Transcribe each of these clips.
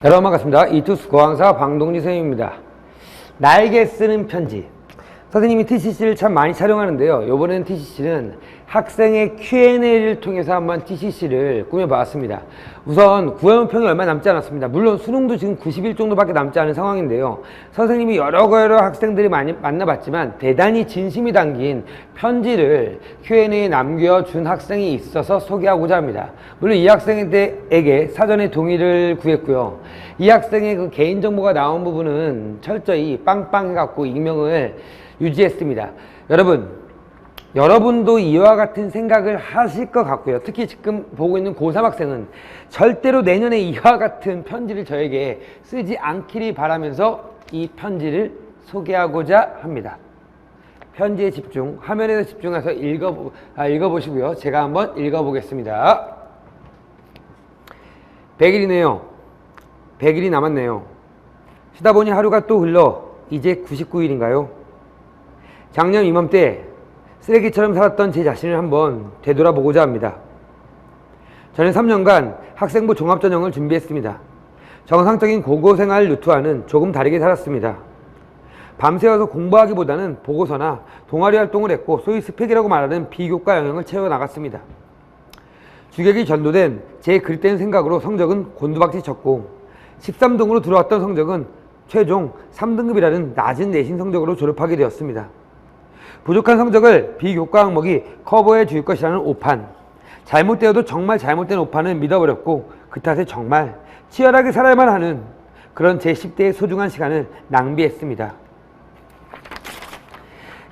여러분 반갑습니다. 이투스 고항사 방동리 선생님입니다. 나에게 쓰는 편지. 선생님이 TCC를 참 많이 촬영하는데요. 이번에는 TCC는 학생의 Q&A를 통해서 한번 TCC를 꾸며봤습니다. 우선 구형평이 얼마 남지 않았습니다. 물론 수능도 지금 90일 정도밖에 남지 않은 상황인데요. 선생님이 여러 학생들이 많이 만나봤지만 대단히 진심이 담긴 편지를 Q&A에 남겨준 학생이 있어서 소개하고자 합니다. 물론 이 학생에게 사전에 동의를 구했고요. 이 학생의 그 개인정보가 나온 부분은 철저히 빵빵해갖고 익명을 유지했습니다. 여러분도 이와 같은 생각을 하실 것 같고요. 특히 지금 보고 있는 고3 학생은 절대로 내년에 이와 같은 편지를 저에게 쓰지 않기를 바라면서 이 편지를 소개하고자 합니다. 편지에 집중, 화면에 집중해서 읽어보시고요. 제가 한번 읽어보겠습니다. 100일이네요. 100일이 남았네요. 쉬다 보니 하루가 또 흘러 이제 99일인가요? 작년 이맘때 쓰레기처럼 살았던 제 자신을 한번 되돌아보고자 합니다. 저는 3년간 학생부 종합전형을 준비했습니다. 정상적인 고고생활 루트와는 조금 다르게 살았습니다. 밤새워서 공부하기보다는 보고서나 동아리 활동을 했고 소위 스펙이라고 말하는 비교과 영역을 채워나갔습니다. 주객이 전도된 제 그릇된 생각으로 성적은 곤두박질 쳤고 13등으로 들어왔던 성적은 최종 3등급이라는 낮은 내신 성적으로 졸업하게 되었습니다. 부족한 성적을 비교과 항목이 커버해 줄 것이라는 오판, 잘못되어도 정말 잘못된 오판을 믿어버렸고 그 탓에 정말 치열하게 살아야만 하는 그런 제 10대의 소중한 시간을 낭비했습니다.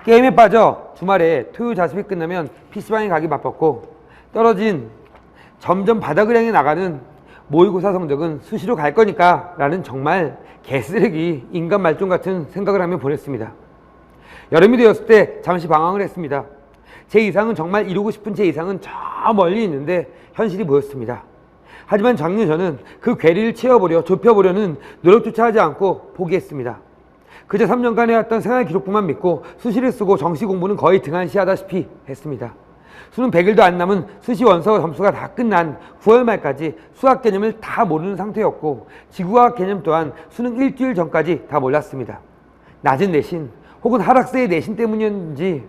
게임에 빠져 주말에 토요 자습이 끝나면 PC방에 가기 바빴고 떨어진 점점 바닥을 향해 나가는 모의고사 성적은 수시로 갈 거니까 라는 정말 개쓰레기 인간 말종 같은 생각을 하며 보냈습니다. 여름이 되었을 때 잠시 방황을 했습니다. 제 이상은 정말 이루고 싶은 제 이상은 저 멀리 있는데 현실이 보였습니다. 하지만 작년 저는 그 괴리를 채워보려 좁혀보려는 노력조차 하지 않고 포기했습니다. 그저 3년간 해왔던 생활 기록부만 믿고 수시를 쓰고 정시 공부는 거의 등한시하다시피 했습니다. 수능 100일도 안 남은 수시 원서 점수가 다 끝난 9월 말까지 수학 개념을 다 모르는 상태였고 지구과학 개념 또한 수능 일주일 전까지 다 몰랐습니다. 낮은 내신 혹은 하락세의 내신 때문이었는지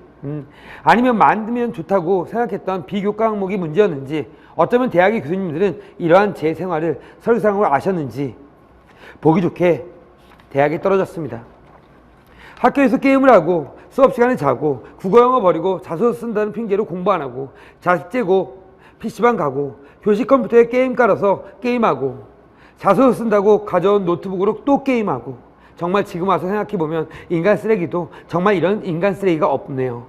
아니면 만들면 좋다고 생각했던 비교과 항목이 문제였는지 어쩌면 대학의 교수님들은 이러한 제 생활을 설상으로 아셨는지 보기 좋게 대학에 떨어졌습니다. 학교에서 게임을 하고 수업 시간에 자고 국어 영어 버리고 자소서 쓴다는 핑계로 공부 안 하고 자식 째고 PC방 가고 교실 컴퓨터에 게임 깔아서 게임하고 자소서 쓴다고 가져온 노트북으로 또 게임하고 정말 지금 와서 생각해보면 인간 쓰레기도 정말 이런 인간 쓰레기가 없네요.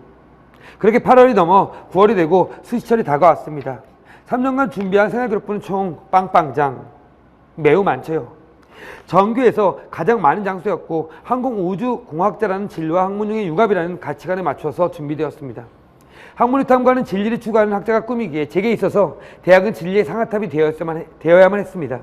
그렇게 8월이 넘어 9월이 되고 수시철이 다가왔습니다. 3년간 준비한 생활기록부는 총 빵빵장 매우 많죠. 전교에서 가장 많은 장수였고 항공우주공학자라는 진로와 학문형의 융합이라는 가치관에 맞춰서 준비되었습니다. 학문을 탐구하는 진리를 추구하는 학자가 꿈이기에 제게 있어서 대학은 진리의 상아탑이 되어야만 했습니다.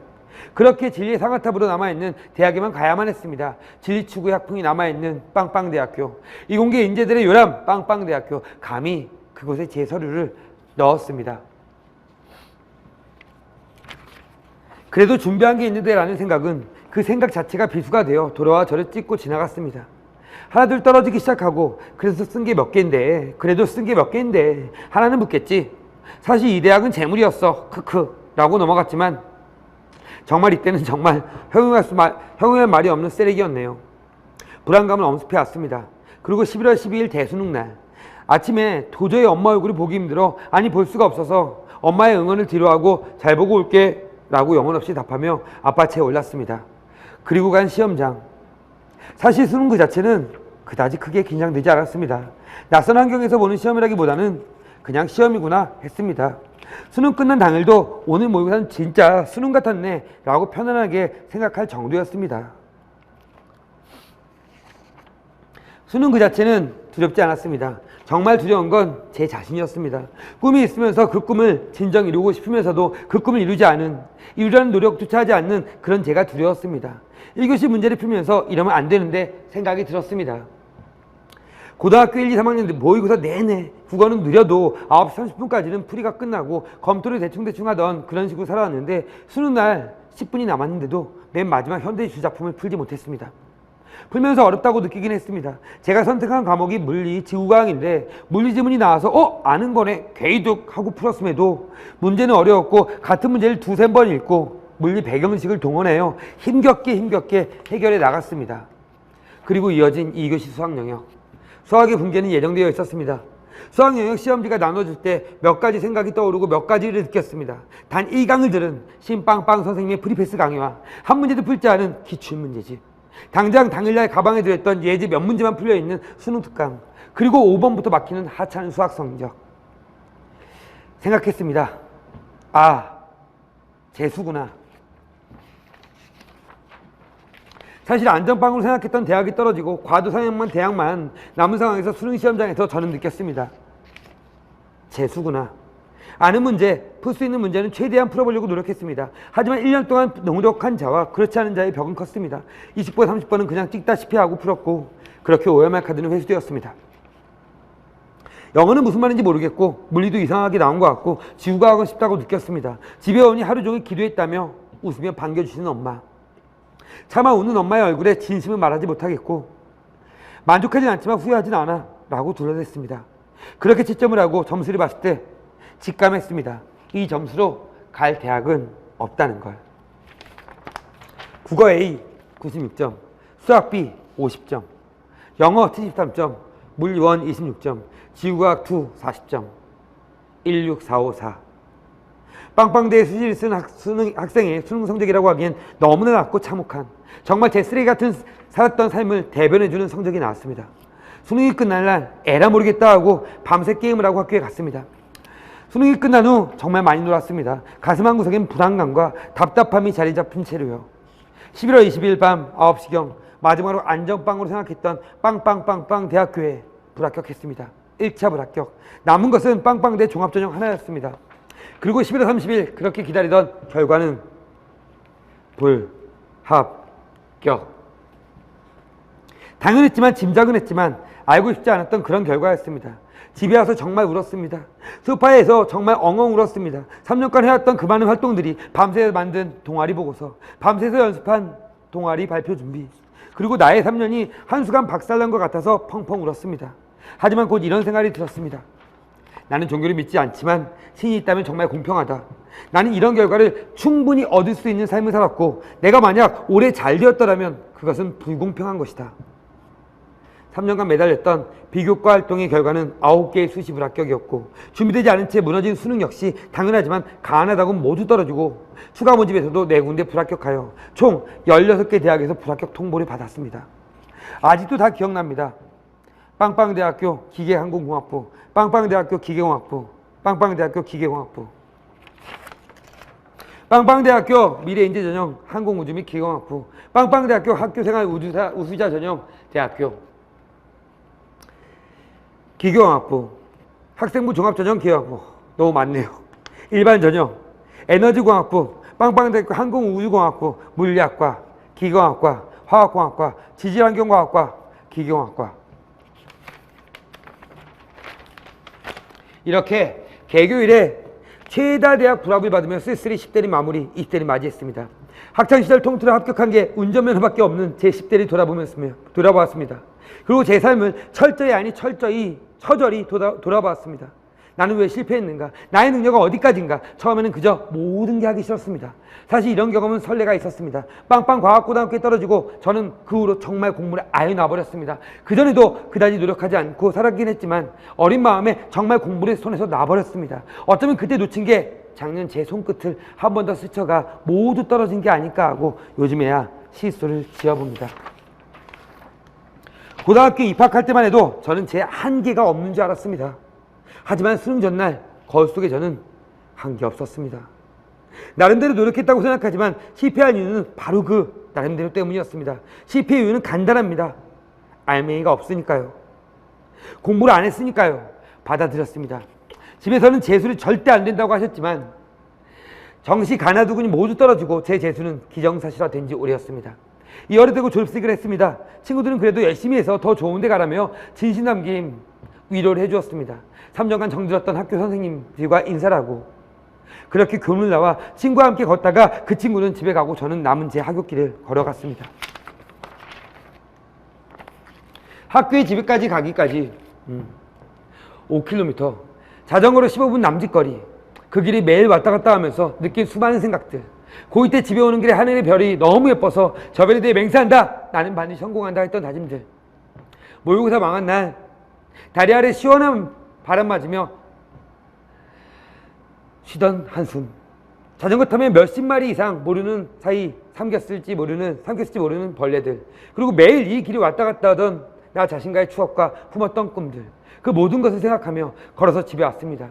그렇게 진리의 상아탑으로 남아있는 대학에만 가야만 했습니다. 진리 추구의 학풍이 남아있는 빵빵대학교, 이공계 인재들의 요람 빵빵대학교, 감히 그곳에 제 서류를 넣었습니다. 그래도 준비한 게 있는데 라는 생각은 그 생각 자체가 비수가 되어 돌아와 저를 찍고 지나갔습니다. 하나둘 떨어지기 시작하고 그래서 쓴 게 몇 개인데 그래도 쓴 게 몇 개인데 하나는 묻겠지. 사실 이 대학은 재물이었어 크크 라고 넘어갔지만 정말 이때는 정말 형용할 말이 없는 쓰레기였네요. 불안감을 엄습해 왔습니다. 그리고 11월 12일 대수능 날 아침에 도저히 엄마 얼굴이 보기 힘들어 아니 볼 수가 없어서 엄마의 응원을 뒤로하고 잘 보고 올게 라고 영혼 없이 답하며 아파트에 올랐습니다. 그리고 간 시험장. 사실 수능 그 자체는 그다지 크게 긴장되지 않았습니다. 낯선 환경에서 보는 시험이라기보다는 그냥 시험이구나 했습니다. 수능 끝난 당일도 오늘 모의고사는 진짜 수능 같았네 라고 편안하게 생각할 정도였습니다. 수능 그 자체는 두렵지 않았습니다. 정말 두려운 건 제 자신이었습니다. 꿈이 있으면서 그 꿈을 진정 이루고 싶으면서도 그 꿈을 이루려는 노력조차 하지 않는 그런 제가 두려웠습니다. 1교시 문제를 풀면서 이러면 안 되는데 생각이 들었습니다. 고등학교 1, 2, 3학년 모의고사 내내 국어는 느려도 9시 30분까지는 풀이가 끝나고 검토를 대충 하던 그런 식으로 살아왔는데 수능 날 10분이 남았는데도 맨 마지막 현대 주작품을 풀지 못했습니다. 풀면서 어렵다고 느끼긴 했습니다. 제가 선택한 과목이 물리, 지구과학인데 물리 지문이 나와서 아는 거네 개이득 하고 풀었음에도 문제는 어려웠고 같은 문제를 두세 번 읽고 물리 배경식을 동원해요 힘겹게 해결해 나갔습니다. 그리고 이어진 2교시 수학 영역. 수학의 붕괴는 예정되어 있었습니다. 수학 영역 시험지가 나눠질 때 몇 가지 생각이 떠오르고 몇 가지를 느꼈습니다. 단 1강을 들은 신빵빵 선생님의 프리패스 강의와 한 문제도 풀지 않은 기출문제집, 당장 당일날 가방에 들었던 예제 몇 문제만 풀려있는 수능 특강, 그리고 5번부터 막히는 하찮은 수학 성적. 생각했습니다. 재수구나. 사실 안전빵으로 생각했던 대학이 떨어지고 과도 상향만 대학만 남은 상황에서 수능 시험장에서 저는 느꼈습니다. 재수구나. 아는 문제, 풀 수 있는 문제는 최대한 풀어보려고 노력했습니다. 하지만 1년 동안 노력한 자와 그렇지 않은 자의 벽은 컸습니다. 20번, 30번은 그냥 찍다시피 하고 풀었고 그렇게 OMR 카드는 회수되었습니다. 영어는 무슨 말인지 모르겠고 물리도 이상하게 나온 것 같고 지구과학은 쉽다고 느꼈습니다. 집에 오니 하루 종일 기도했다며 웃으며 반겨주시는 엄마. 차마 우는 엄마의 얼굴에 진심을 말하지 못하겠고 만족하진 않지만 후회하진 않아 라고 둘러댔습니다. 그렇게 채점을 하고 점수를 봤을 때 직감했습니다. 이 점수로 갈 대학은 없다는 걸. 국어 A 96점, 수학 B 50점, 영어 73점, 물리 1 26점, 지구과학 2 40점, 16454. 빵빵대에 수시를 쓴 학생의 수능 성적이라고 하기엔 너무나 낮고 참혹한, 정말 제 쓰레기 같은 살았던 삶을 대변해주는 성적이 나왔습니다. 수능이 끝날 날 에라 모르겠다 하고 밤새 게임을 하고 학교에 갔습니다. 수능이 끝난 후 정말 많이 놀았습니다. 가슴 한구석엔 불안감과 답답함이 자리 잡힌 채로요. 11월 20일 밤 9시경 마지막으로 안전빵으로 생각했던 빵빵빵빵 대학교에 불합격했습니다. 1차 불합격. 남은 것은 빵빵대 종합전형 하나였습니다. 그리고 11월 30일 그렇게 기다리던 결과는 불합격. 당연했지만 짐작은 했지만 알고 싶지 않았던 그런 결과였습니다. 집에 와서 정말 울었습니다. 소파에서 정말 엉엉 울었습니다. 3년간 해왔던 그 많은 활동들이, 밤새 만든 동아리 보고서, 밤새서 연습한 동아리 발표 준비, 그리고 나의 3년이 한순간 박살난 것 같아서 펑펑 울었습니다. 하지만 곧 이런 생각이 들었습니다. 나는 종교를 믿지 않지만 신이 있다면 정말 공평하다. 나는 이런 결과를 충분히 얻을 수 있는 삶을 살았고 내가 만약 올해 잘 되었더라면 그것은 불공평한 것이다. 3년간 매달렸던 비교과 활동의 결과는 9개의 수시 불합격이었고 준비되지 않은 채 무너진 수능 역시 당연하지만 가난하다고 모두 떨어지고 추가 모집에서도 4군데 불합격하여 총 16개 대학에서 불합격 통보를 받았습니다. 아직도 다 기억납니다. 빵빵대학교 기계항공공학부, 빵빵대학교 기계공학부, 빵빵대학교 기계공학부, 빵빵대학교 미래인재전형 항공우주 및 기계공학부, 빵빵대학교 학교생활 우수자 전형 대학교, 기계공학부, 학생부 종합전형 기계공학부, 너무 많네요. 일반 전형, 에너지공학부, 빵빵대학교 항공우주공학부, 물리학과, 기계공학과, 화학공학과, 지질환경과학과, 기계공학과. 이렇게 개교일에 최다 대학 불합을 받으며 쓸쓸히 10대를 마무리, 20대를 맞이했습니다. 학창시절 통틀어 합격한 게 운전면허밖에 없는 제 10대를 돌아보았습니다. 그리고 제 삶을 처절히 돌아보았습니다. 나는 왜 실패했는가? 나의 능력은 어디까지인가? 처음에는 그저 모든 게 하기 싫었습니다. 사실 이런 경험은 설레가 있었습니다. 빵빵과학고등학교에 떨어지고 저는 그 후로 정말 공부를 아예 놔버렸습니다. 그전에도 그다지 노력하지 않고 살았긴 했지만 어린 마음에 정말 공부를 손에서 놔버렸습니다. 어쩌면 그때 놓친 게 작년 제 손끝을 한 번 더 스쳐가 모두 떨어진 게 아닐까 하고 요즘에야 실수를 지어봅니다. 고등학교 입학할 때만 해도 저는 제 한계가 없는 줄 알았습니다. 하지만 수능 전날 거울 속에 저는 한게 없었습니다. 나름대로 노력했다고 생각하지만 실패한 이유는 바로 그 나름대로 때문이었습니다. 실패의 이유는 간단합니다. 알맹이가 없으니까요. 공부를 안 했으니까요. 받아들였습니다. 집에서는 재수를 절대 안 된다고 하셨지만 정시 가나두군이 모두 떨어지고 제 재수는 기정사실화 된 지 오래였습니다. 이어를 대고 졸업식을 했습니다. 친구들은 그래도 열심히 해서 더 좋은 데 가라며 진심 담긴 위로를 해주었습니다. 3년간 정들었던 학교 선생님들과 인사를 하고 그렇게 교문을 나와 친구와 함께 걷다가 그 친구는 집에 가고 저는 남은 제 하굣길을 걸어갔습니다. 학교에 집에까지 가기까지 5km, 자전거로 15분 남짓거리. 그 길이 매일 왔다 갔다 하면서 느낀 수많은 생각들. 고2 때 집에 오는 길에 하늘의 별이 너무 예뻐서 저 별에 대해 맹세한다. 나는 반드시 성공한다 했던 다짐들. 모의고사 망한 날 다리 아래 시원한 바람 맞으며 쉬던 한숨. 자전거 타면 몇십 마리 이상 모르는 사이 삼켰을지 모르는 벌레들. 그리고 매일 이 길이 왔다 갔다 하던 나 자신과의 추억과 품었던 꿈들. 그 모든 것을 생각하며 걸어서 집에 왔습니다.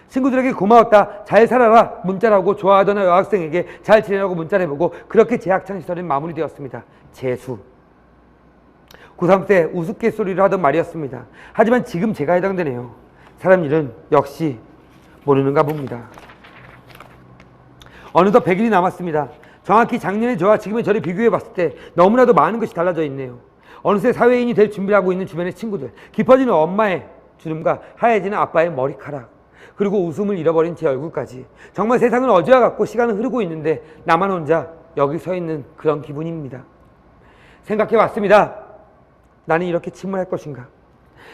친구들에게 고마웠다, 잘 살아라 문자를 하고 좋아하던 여학생에게 잘 지내라고 문자를 해보고 그렇게 제 학창시절은 마무리되었습니다. 재수. 고3 때 우스갯소리를 하던 말이었습니다. 하지만 지금 제가 해당되네요. 사람 일은 역시 모르는가 봅니다. 어느덧 100일이 남았습니다. 정확히 작년의 저와 지금의 저를 비교해 봤을 때 너무나도 많은 것이 달라져 있네요. 어느새 사회인이 될 준비를 하고 있는 주변의 친구들, 깊어지는 엄마의 주름과 하얘지는 아빠의 머리카락, 그리고 웃음을 잃어버린 제 얼굴까지. 정말 세상은 어제와 같고 시간은 흐르고 있는데 나만 혼자 여기 서 있는 그런 기분입니다. 생각해 봤습니다. 나는 이렇게 침울할 것인가?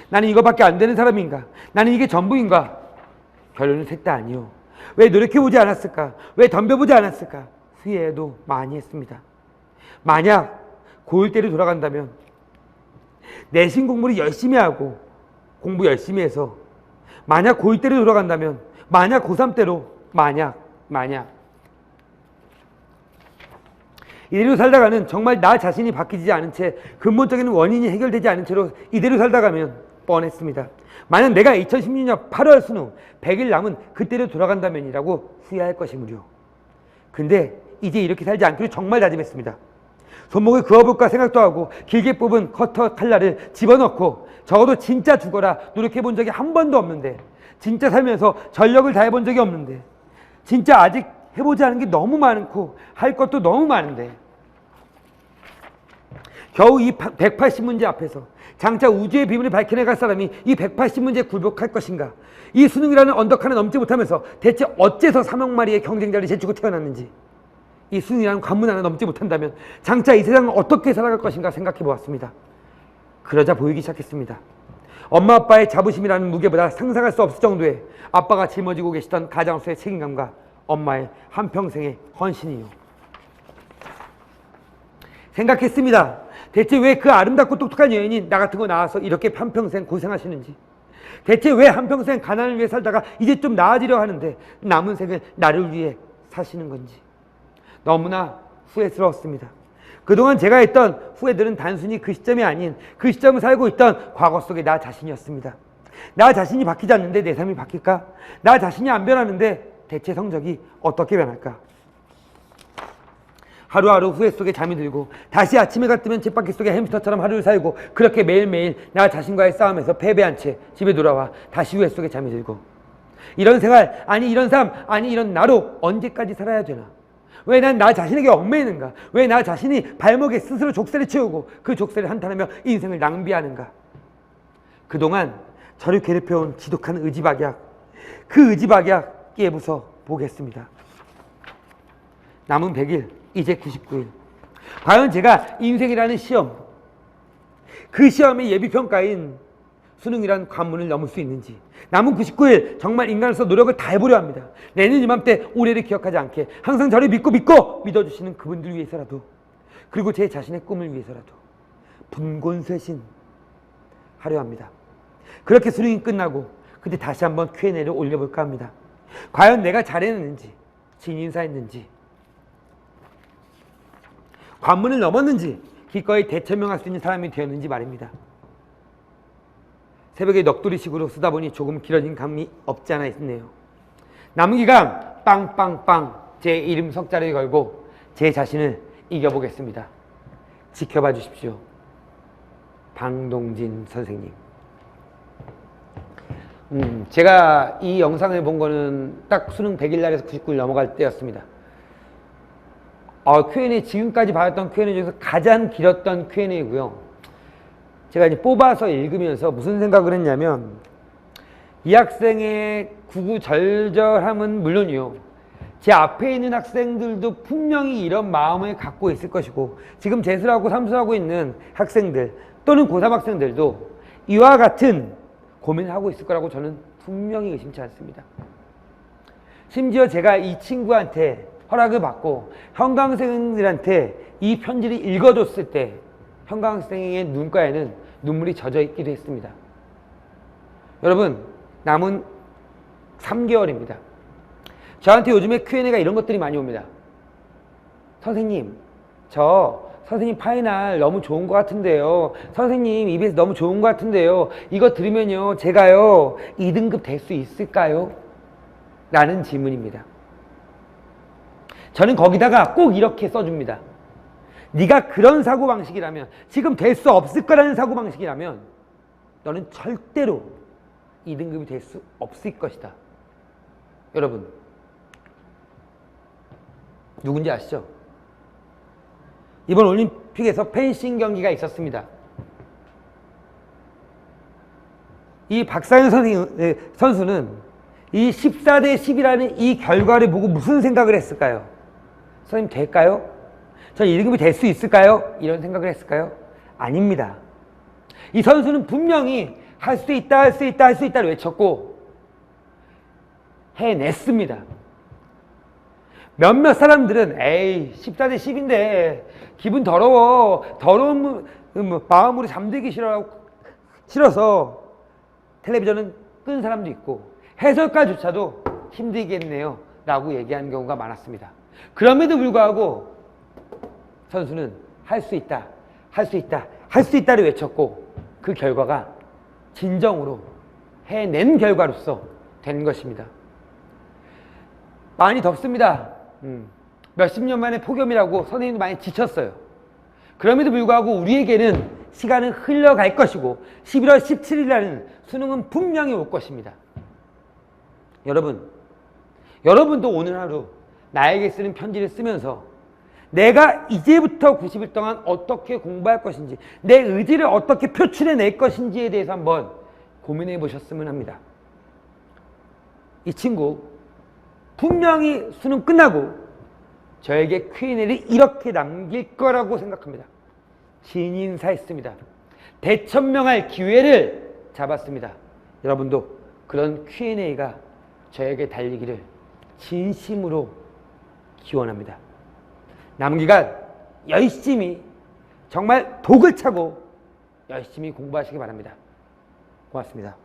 나는 이거밖에 안 되는 사람인가? 나는 이게 전부인가? 결론은 셋 다 아니요. 왜 노력해보지 않았을까? 왜 덤벼보지 않았을까? 후회도 많이 했습니다. 만약 고1 때로 돌아간다면 내신 공부를 열심히 하고 공부 열심히 해서 만약 고1 때로 돌아간다면 만약 고3 때로 만약 이대로 살다가는 정말 나 자신이 바뀌지 않은 채 근본적인 원인이 해결되지 않은 채로 이대로 살다가면 뻔했습니다. 만약 내가 2016년 8월 수능 100일 남은 그때로 돌아간다면이라고 후회할 것이므요. 근데 이제 이렇게 살지 않기로 정말 다짐했습니다. 손목을 그어볼까 생각도 하고 길게 뽑은 커터 칼날을 집어넣고 적어도 진짜 죽어라 노력해본 적이 한 번도 없는데, 진짜 살면서 전력을 다해본 적이 없는데, 진짜 아직 해보지 않은 게 너무 많고 할 것도 너무 많은데 겨우 이 180문제 앞에서 장차 우주의 비밀을 밝혀내갈 사람이 이 180문제에 굴복할 것인가? 이 수능이라는 언덕 하나 넘지 못하면서 대체 어째서 3억 마리의 경쟁자를 제치고 태어났는지, 이 수능이라는 관문 하나 넘지 못한다면 장차 이 세상은 어떻게 살아갈 것인가 생각해 보았습니다. 그러자 보이기 시작했습니다. 엄마 아빠의 자부심이라는 무게보다 상상할 수 없을 정도의 아빠가 짊어지고 계시던 가장으로서의 책임감과 엄마의 한평생의 헌신이요. 생각했습니다. 대체 왜 그 아름답고 똑똑한 여인이 나 같은 거 낳아서 이렇게 한평생 고생하시는지, 대체 왜 한평생 가난을 위해 살다가 이제 좀 나아지려 하는데 남은 생을 나를 위해 사시는 건지 너무나 후회스러웠습니다. 그동안 제가 했던 후회들은 단순히 그 시점이 아닌 그 시점을 살고 있던 과거 속의 나 자신이었습니다. 나 자신이 바뀌지 않는데 내 삶이 바뀔까? 나 자신이 안 변하는데 대체 성적이 어떻게 변할까? 하루하루 후회 속에 잠이 들고 다시 아침에가 뜨면 쳇바퀴 속에 햄스터처럼 하루를 살고 그렇게 매일매일 나 자신과의 싸움에서 패배한 채 집에 돌아와 다시 후회 속에 잠이 들고, 이런 생활, 아니 이런 삶, 아니 이런 나로 언제까지 살아야 되나? 왜 난 나 자신에게 얽매이는가? 왜 나 자신이 발목에 스스로 족쇄를 채우고 그 족쇄를 한탄하며 인생을 낭비하는가? 그동안 저를 괴롭혀온 지독한 의지박약, 그 의지박약 깨부숴 보겠습니다. 남은 100일, 이제 99일. 과연 제가 인생이라는 시험, 그 시험의 예비평가인 수능이라는 관문을 넘을 수 있는지, 남은 99일 정말 인간으로서 노력을 다 해보려 합니다. 내년 이맘때 올해를 기억하지 않게 항상 저를 믿고 믿어주시는 그분들 위해서라도, 그리고 제 자신의 꿈을 위해서라도 분곤쇄신 하려 합니다. 그렇게 수능이 끝나고 그때 다시 한번 Q&A를 올려볼까 합니다. 과연 내가 잘해냈는지, 진인사했는지, 관문을 넘었는지, 기꺼이 대처명할 수 있는 사람이 되었는지 말입니다. 새벽에 넋두리식으로 쓰다 보니 조금 길어진 감이 없지 않아 있네요. 남은 기간 빵빵빵 제 이름 석자를 걸고 제 자신을 이겨보겠습니다. 지켜봐 주십시오. 방동진 선생님. 제가 이 영상을 본 거는 딱 수능 100일 날에서 99일 넘어갈 때였습니다. Q&A, 지금까지 받았던 Q&A 중에서 가장 길었던 Q&A고요. 제가 이제 뽑아서 읽으면서 무슨 생각을 했냐면, 이 학생의 구구절절함은 물론이요, 제 앞에 있는 학생들도 분명히 이런 마음을 갖고 있을 것이고, 지금 재수하고 삼수하고 있는 학생들 또는 고3 학생들도 이와 같은 고민을 하고 있을 거라고 저는 분명히 의심치 않습니다. 심지어 제가 이 친구한테 허락을 받고 현강생들한테 이 편지를 읽어줬을 때 현강생의 눈가에는 눈물이 젖어 있기도 했습니다. 여러분, 남은 3개월입니다. 저한테 요즘에 Q&A가 이런 것들이 많이 옵니다. 선생님, 선생님 파이널 너무 좋은 것 같은데요. 선생님 EBS 너무 좋은 것 같은데요. 이거 들으면요, 제가요 2등급 될 수 있을까요? 라는 질문입니다. 저는 거기다가 꼭 이렇게 써줍니다. 네가 그런 사고방식이라면, 지금 될 수 없을 거라는 사고방식이라면 너는 절대로 2등급이 될 수 없을 것이다. 여러분, 누군지 아시죠? 이번 올림픽에서 펜싱 경기가 있었습니다. 이 박상현 선수는 이 14대 10이라는 이 결과를 보고 무슨 생각을 했을까요? 선생님, 될까요? 전 2등급이 될 수 있을까요? 이런 생각을 했을까요? 아닙니다. 이 선수는 분명히 할 수 있다, 할 수 있다, 할 수 있다를 외쳤고 해냈습니다. 몇몇 사람들은 에이 14대 10인데 기분 더러운 마음으로 잠들기 싫어서 텔레비전은 끈 사람도 있고 해설가조차도 힘들겠네요 라고 얘기하는 경우가 많았습니다. 그럼에도 불구하고 선수는 할 수 있다, 할 수 있다, 할 수 있다를 외쳤고 그 결과가 진정으로 해낸 결과로서 된 것입니다. 많이 덥습니다. 몇십 년 만에 폭염이라고 선생님도 많이 지쳤어요. 그럼에도 불구하고 우리에게는 시간은 흘러갈 것이고 11월 17일이라는 수능은 분명히 올 것입니다. 여러분도 오늘 하루 나에게 쓰는 편지를 쓰면서 내가 이제부터 90일 동안 어떻게 공부할 것인지, 내 의지를 어떻게 표출해낼 것인지에 대해서 한번 고민해 보셨으면 합니다. 이 친구 분명히 수능 끝나고 저에게 Q&A를 이렇게 남길 거라고 생각합니다. 신인사했습니다. 대천명할 기회를 잡았습니다. 여러분도 그런 Q&A가 저에게 달리기를 진심으로 기원합니다. 남은 기간 열심히, 정말 독을 차고 열심히 공부하시기 바랍니다. 고맙습니다.